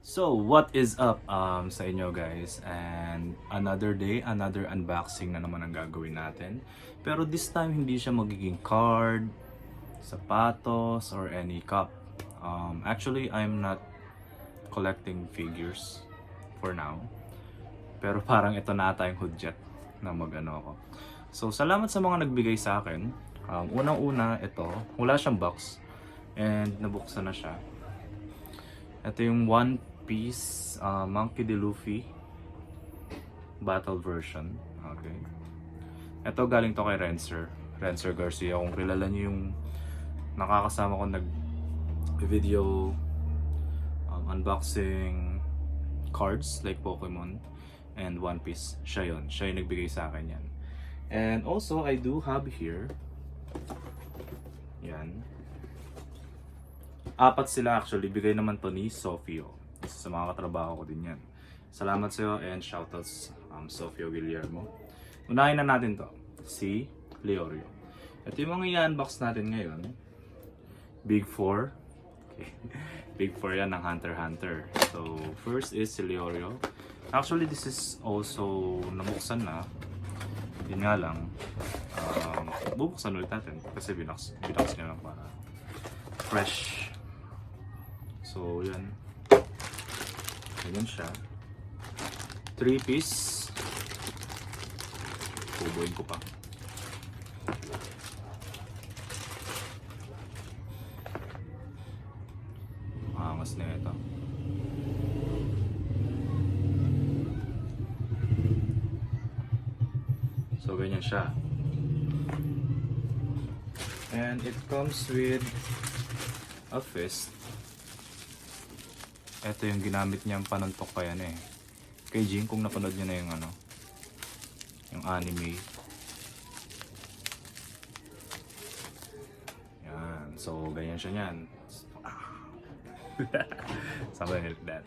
So, what is up sa inyo guys? And another day, another unboxing na naman ang gagawin natin. Pero this time, hindi siya magiging card, sapatos, or any cup. Actually, I'm not collecting figures for now. Pero parang ito na ata yung hudyat na mag-ano ako. So, salamat sa mga nagbigay sa akin. Unang-una, ito, wala siyang box. And nabuksan na siya. Ito yung One Piece Monkey D. Luffy Battle version. Okay. Ito galing to kay Renser Garcia. Kung kilala niyo yung nakakasama ko nag-video unboxing cards like Pokemon and One Piece. Siya yun. Siya yung nagbigay sa akin yan. And also, I do have here yan. Apat sila actually. Bigay naman to ni Sofio. Isa sa mga katrabaho ko din yan. Salamat sa'yo and shoutouts Sofio Guillermo. Unahin na natin to. Si Leorio. Ito yung mga i-unbox natin ngayon. Big 4. Okay. Big 4 yan ng Hunter x Hunter. So, first is si Leorio. Actually, this is also nabuksan na. Yun nga lang. Bubuksan ulit natin. Kasi binox niya lang para fresh. So, yan. Ganyan siya. 3-piece. Pubuin ko pa. Angas na ito. So, ganyan siya. And it comes with a fist. Ito yung ginamit niyang panuntok pa yan eh. Kay Jing, kung napanood niyo na yung yung anime. Yan. So, ganyan siya niyan. Something like that.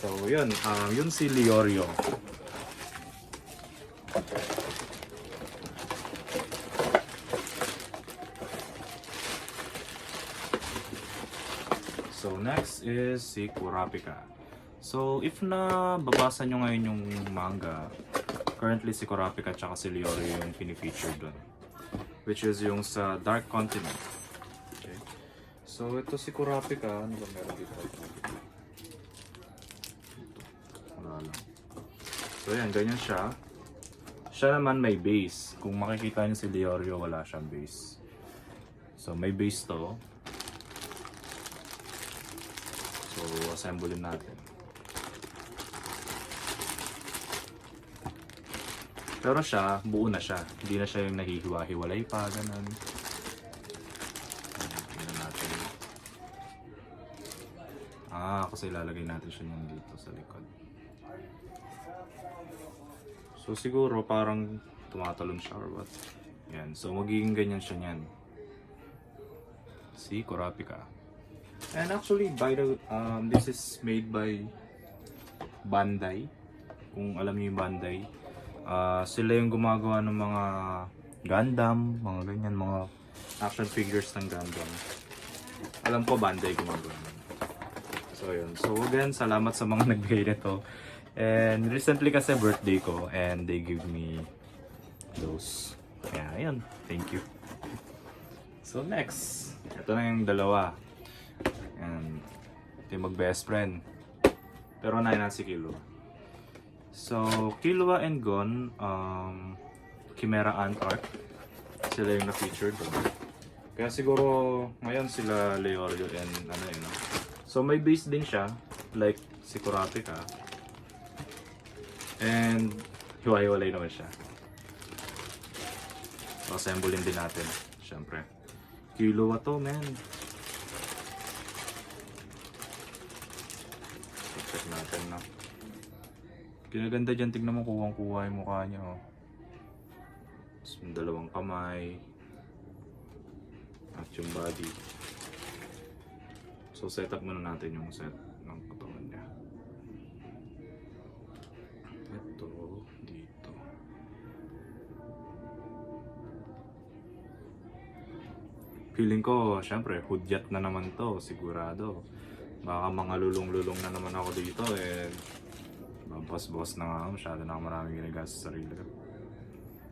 So, yun. Yun si Leorio. So, next is si Kurapika. So, if babasa nyo ngayon yung manga, currently si Kurapika at si Leorio yung pinifeature doon. Which is yung sa Dark Continent. Okay. So, ito si Kurapika. Ano ba meron dito? Wala lang. So, yan. Ganyan siya. Siya naman may base. Kung makikita nyo si Leorio, wala siyang base. So, may base to. So, assemble natin. Pero siya, buo na siya. Hindi na siya yung nahihiwa-hiwalay pa, ganun. Tingnan natin. Kasi ilalagay natin siya yung dito sa likod. So, siguro parang tumatalon siya or what. Yan. So, magiging ganyan siya niyan. Si Kurapika. And actually, this is made by Bandai. Kung alam niyo yung Bandai, sila yung gumagawa ng mga Gundam, mga ganyan, mga action figures ng Gundam. Alam ko Bandai gumagawa. So yun. So again, salamat sa mga nagbigay nito. And recently kasi birthday ko and they give me those. Kaya ayun, thank you. So next, ito na yung dalawa. And ito yung mag-best friend. Pero na si Killua. So, Killua and Gon, Chimera Ant Arc. Sila yung na-feature doon. Kaya siguro ngayon sila Leorio and no? So, may base din siya. Like si Kurapika. And hiwa-hiwalay naman siya. So, assemble din natin. Siyempre. Killua to, man. Check natin na. Kinaganda dyan, tignan mo kuwang-kuha yung mukha niya. Oh. Tapos yung dalawang kamay. At yung body. So set up muna natin yung set ng katawan niya. Ito, dito. Feeling ko, syempre, hudyat na naman to, sigurado. Baka mga lulong-lulong na naman ako dito eh. Boss-boss na nga ako, masyado na ako maraming ginagastos sa sarili ko.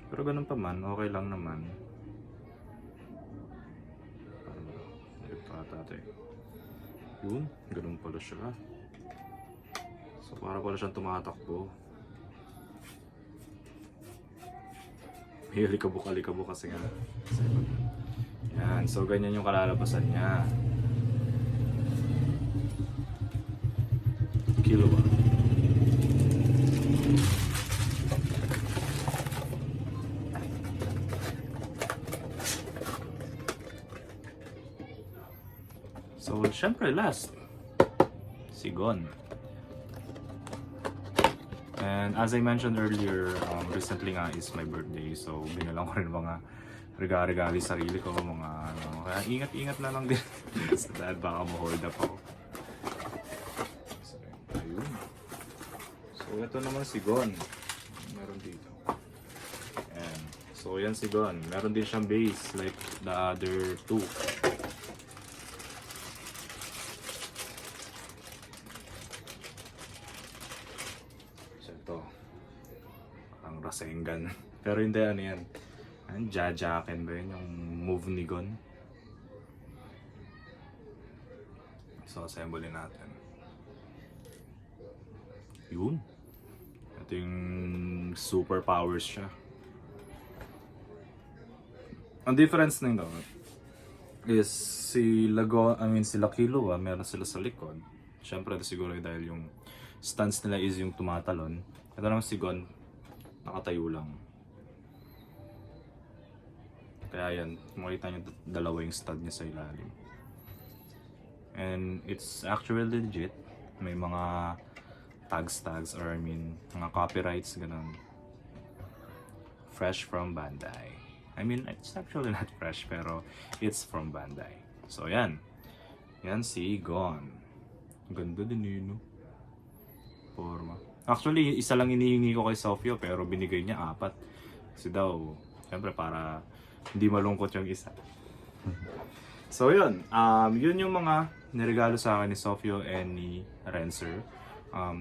Pero ganun pa man, okay lang naman. Parang ito ata eh. Yun, ganun pala siya. So para pala siyang tumatakbo. May alikabok kasi nga. Yan, so ganyan yung kalalabasan niya. Kilowatt. So, syempre last, Sigon. And as I mentioned earlier, recently nga is my birthday. So, binalang ko rin mga regalo sa sarili ko, mga ano. Kaya ingat-ingat na lang din. So, dahil baka ma-hold up ako. So, ayun. So, ito naman Sigon. Meron dito. And, so, yan Sigon. Meron din siyang base like the other two. Rasengan. Pero hindi ano yan. Jajaken ba yun? Yung move ni Gon. So, assemble natin. Yun. Ito yung superpowers siya. Ang difference nito is sila Killua, meron sila sa likod. Siyempre, siguro dahil yung stance nila is yung tumatalon. Ito naman si Gon, nakatayo lang. Kaya yan, makita nyo dalawa yung stud niya sa ilalim. And it's actually legit. May mga tags or mga copyrights ganun. Fresh from Bandai. It's actually not fresh pero it's from Bandai. So yan. Yan si Gon. Ganda din yun, no? Forma. Actually, isa lang inihingi ko kay Sofio pero binigay niya 4. Kasi daw, syempre para hindi malungkot yung isa. So yun, yun yung mga niregalo sa akin ni Sofio and ni Renser.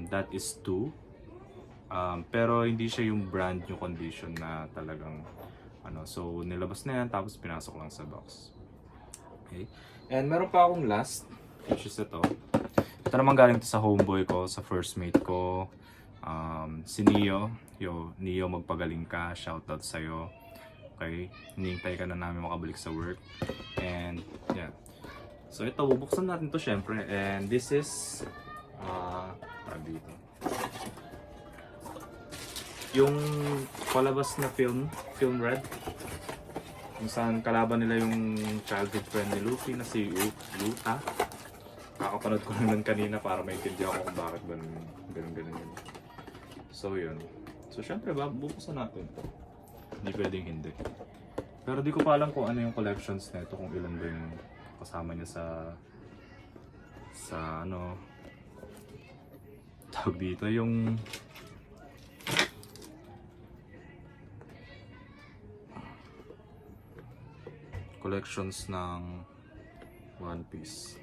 That is 2. Pero hindi siya yung brand new condition na talagang so nilabas na yan tapos pinasok lang sa box. Okay. And meron pa akong last, which is ito. Ito naman galing to sa homeboy ko, sa first mate ko. Si Neo. Neo, magpagaling ka. Shoutout sa'yo. Okay? Hinihintay ka na namin makabalik sa work. And, yeah. So, ito, bubuksan natin to syempre. And this is, dito. Yung palabas na film red. Kung saan kalaban nila yung childhood friend ni Luffy na si Yuta. Kakapanood ko lang kanina para maintindihan ko kung bakit ba ganun yun. So yun. So syempre bubuksan natin ito. Hindi pwedeng hindi. Pero di ko pa alam kung ano yung collections nito, kung ilan ba yung kasama niya sa tawag dito yung collections ng One Piece.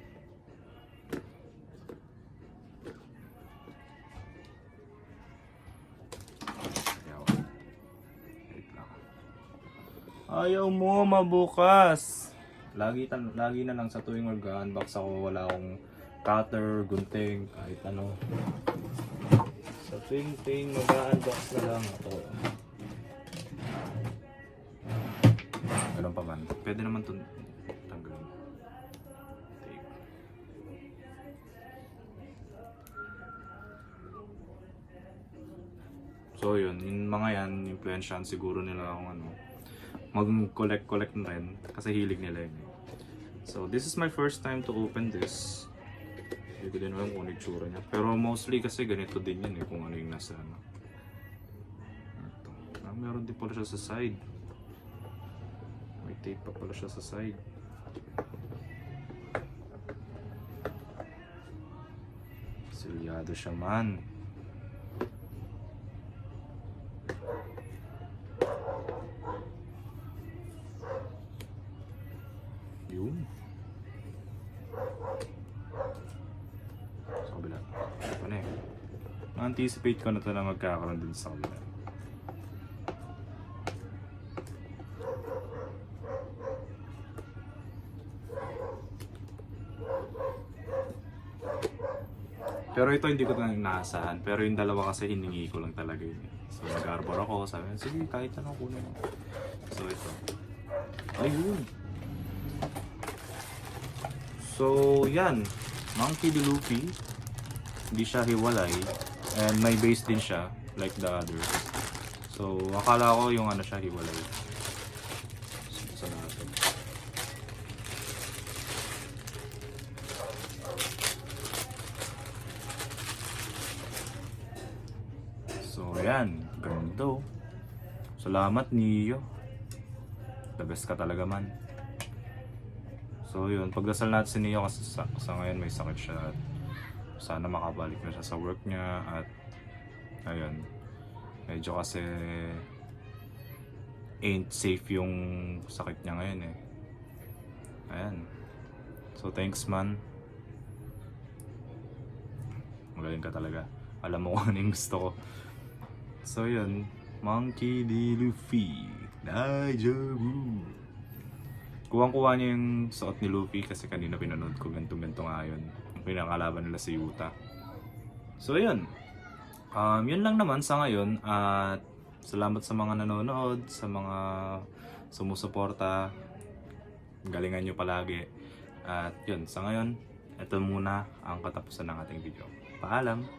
Ayaw mo mabukas. Lagi na lang sa tuwing mag-unbox ako, wala akong cutter, gunting, kahit ano. Sa tuwing mag-unbox na lang ako. Ganun pa man. Pwede naman ito tanggalin. Tape. So yun, yung mga yan, influensyahan siguro nila akong mag-collect na rin kasi hilig nila yun. So this is my first time to open this. Hindi ko din alam kung ano yung tsura niya. Pero mostly kasi ganito din yan kung ano yung nasa ito. Meron din pala siya sa side. May tape pa pala siya sa side. Silyado siya man. Yun. na eh. Na-anticipate ko na to na magkakaroon dun sa kabila. Pero ito hindi ko na inaasahan. Pero yung dalawa kasi hiningi ko lang talaga yun. So nag-arbor ako, sabi niya, sige kahit ano kunin mo. So ito. Ayun. So yan. Monkey D. Luffy. Hindi siya hiwalay. And may base din siya. Like the others. So akala ko yung ano siya hiwalay. So natin. So ayan, ganito. Salamat Neo. The best ka talaga man. So yun, pagdasal natin si Neo kasi sa ngayon may sakit siya. At sana makabalik na siya sa work niya at ayun. Medyo kasi ain't safe yung sakit niya ngayon eh. Ayan. So thanks man. Magaling ka talaga. Alam mo kung ano yung gusto ko. So yun, Monkey D. Luffy, Daijoubu. Kuwang-kuha niya yung suot ni Luffy kasi kanina pinanood ko ganto-ganto nga yun. Yung pinakalaban nila sa Yuta. So yun. Yun lang naman sa ngayon at salamat sa mga nanonood, sa mga sumusuporta. Galingan nyo palagi. At yun, sa ngayon, ito muna ang katapusan ng ating video. Paalam!